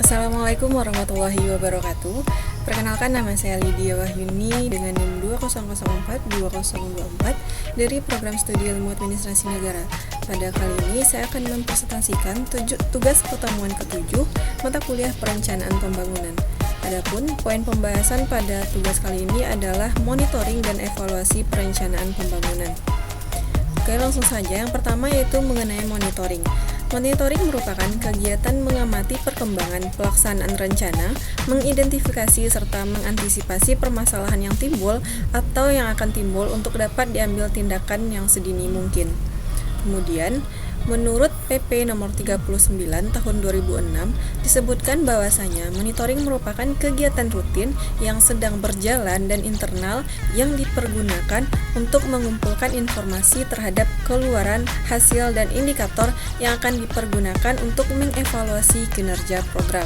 Assalamualaikum warahmatullahi wabarakatuh. Perkenalkan, nama saya Lydia Wahyuni dengan NIM 2004-2024 dari Program Studi Ilmu Administrasi Negara. Pada kali ini saya akan mempresentasikan tugas pertemuan ke-7 mata kuliah Perencanaan Pembangunan. Adapun poin pembahasan pada tugas kali ini adalah monitoring dan evaluasi perencanaan pembangunan. Oke, langsung saja. Yang pertama yaitu mengenai monitoring. Monitoring merupakan kegiatan mengamati perkembangan pelaksanaan rencana, mengidentifikasi serta mengantisipasi permasalahan yang timbul atau yang akan timbul untuk dapat diambil tindakan yang sedini mungkin. Kemudian, menurut PP nomor 39 tahun 2006 disebutkan bahwasanya monitoring merupakan kegiatan rutin yang sedang berjalan dan internal yang dipergunakan untuk mengumpulkan informasi terhadap keluaran, hasil, dan indikator yang akan dipergunakan untuk mengevaluasi kinerja program.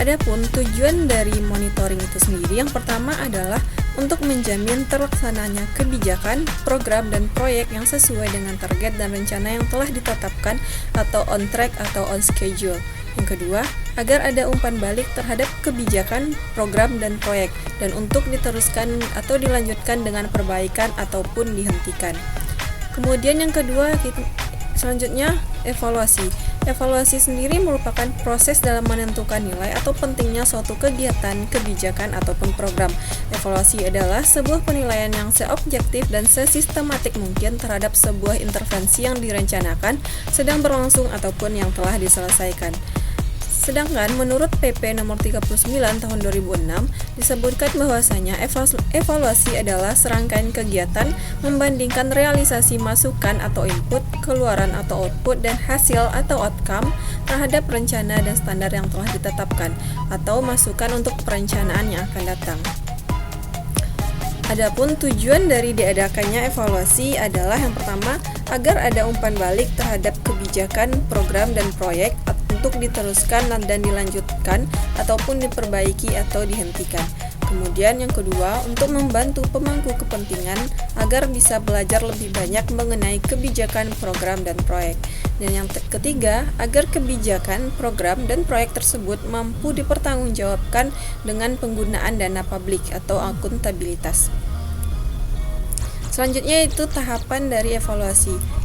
Adapun tujuan dari monitoring itu sendiri, yang pertama adalah untuk menjamin terlaksananya kebijakan, program, dan proyek yang sesuai dengan target dan rencana yang telah ditetapkan atau on track atau on schedule. Yang kedua, agar ada umpan balik terhadap kebijakan, program, dan proyek, dan untuk diteruskan atau dilanjutkan dengan perbaikan ataupun dihentikan. Kemudian yang kedua, selanjutnya evaluasi. Evaluasi sendiri merupakan proses dalam menentukan nilai atau pentingnya suatu kegiatan, kebijakan, ataupun program. Evaluasi adalah sebuah penilaian yang seobjektif dan sesistematik mungkin terhadap sebuah intervensi yang direncanakan, sedang berlangsung, ataupun yang telah diselesaikan. Sedangkan menurut PP nomor 39 tahun 2006 disebutkan bahwasanya evaluasi adalah serangkaian kegiatan membandingkan realisasi masukan atau input, keluaran atau output, dan hasil atau outcome terhadap rencana dan standar yang telah ditetapkan atau masukan untuk perencanaan yang akan datang. Adapun tujuan dari diadakannya evaluasi adalah yang pertama, agar ada umpan balik terhadap kebijakan, program, dan proyek untuk diteruskan dan dilanjutkan ataupun diperbaiki atau dihentikan. Kemudian yang kedua, untuk membantu pemangku kepentingan agar bisa belajar lebih banyak mengenai kebijakan, program, dan proyek. Dan yang ketiga, agar kebijakan, program, dan proyek tersebut mampu dipertanggungjawabkan dengan penggunaan dana publik atau akuntabilitas. Selanjutnya itu tahapan dari evaluasi.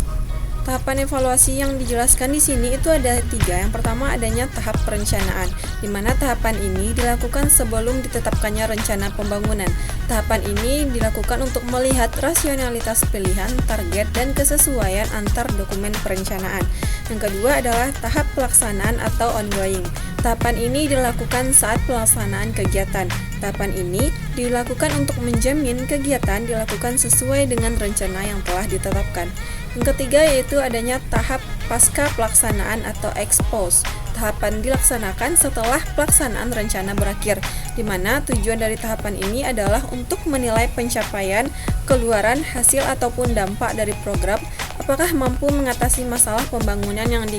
Tahapan evaluasi yang dijelaskan di sini itu ada 3. Yang pertama adanya tahap perencanaan, di mana tahapan ini dilakukan sebelum ditetapkannya rencana pembangunan. Tahapan ini dilakukan untuk melihat rasionalitas pilihan, target, dan kesesuaian antar dokumen perencanaan. Yang kedua adalah tahap pelaksanaan atau ongoing. Tahapan ini dilakukan saat pelaksanaan kegiatan. Tahapan ini dilakukan untuk menjamin kegiatan dilakukan sesuai dengan rencana yang telah ditetapkan. Yang ketiga yaitu adanya tahap pasca pelaksanaan atau ex post. Tahapan dilaksanakan setelah pelaksanaan rencana berakhir, di mana tujuan dari tahapan ini adalah untuk menilai pencapaian, keluaran, hasil, ataupun dampak dari program, apakah mampu mengatasi masalah pembangunan yang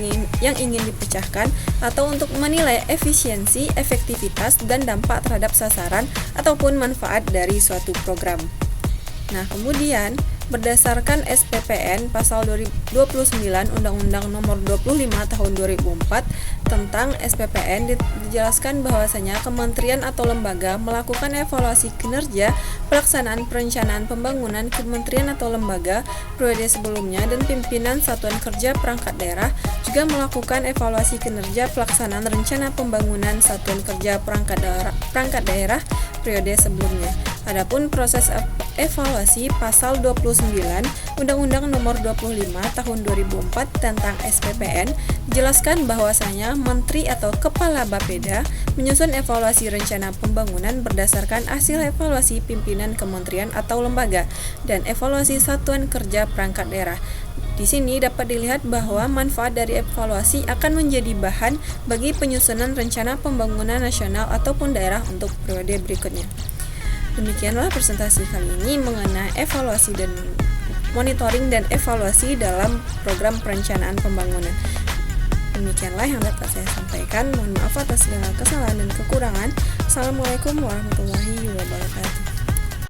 ingin dipecahkan, atau untuk menilai efisiensi, efektivitas, dan dampak terhadap sasaran ataupun manfaat dari suatu program. Nah, kemudian berdasarkan SPPN pasal 29 Undang-Undang Nomor 25 Tahun 2004 tentang SPPN dijelaskan bahwasanya kementerian atau lembaga melakukan evaluasi kinerja pelaksanaan perencanaan pembangunan kementerian atau lembaga periode sebelumnya, dan pimpinan satuan kerja perangkat daerah juga melakukan evaluasi kinerja pelaksanaan rencana pembangunan satuan kerja perangkat daerah periode sebelumnya. Adapun proses evaluasi pasal 29 Undang-Undang Nomor 25 Tahun 2004 tentang SPPN dijelaskan bahwasanya Menteri atau Kepala Bapeda menyusun evaluasi rencana pembangunan berdasarkan hasil evaluasi pimpinan kementerian atau lembaga dan evaluasi satuan kerja perangkat daerah. Di sini dapat dilihat bahwa manfaat dari evaluasi akan menjadi bahan bagi penyusunan rencana pembangunan nasional ataupun daerah untuk periode berikutnya. Demikianlah presentasi kali ini mengenai evaluasi dan monitoring dan evaluasi dalam program perencanaan pembangunan. Demikianlah yang dapat saya sampaikan. Mohon maaf atas segala kesalahan dan kekurangan. Assalamualaikum warahmatullahi wabarakatuh.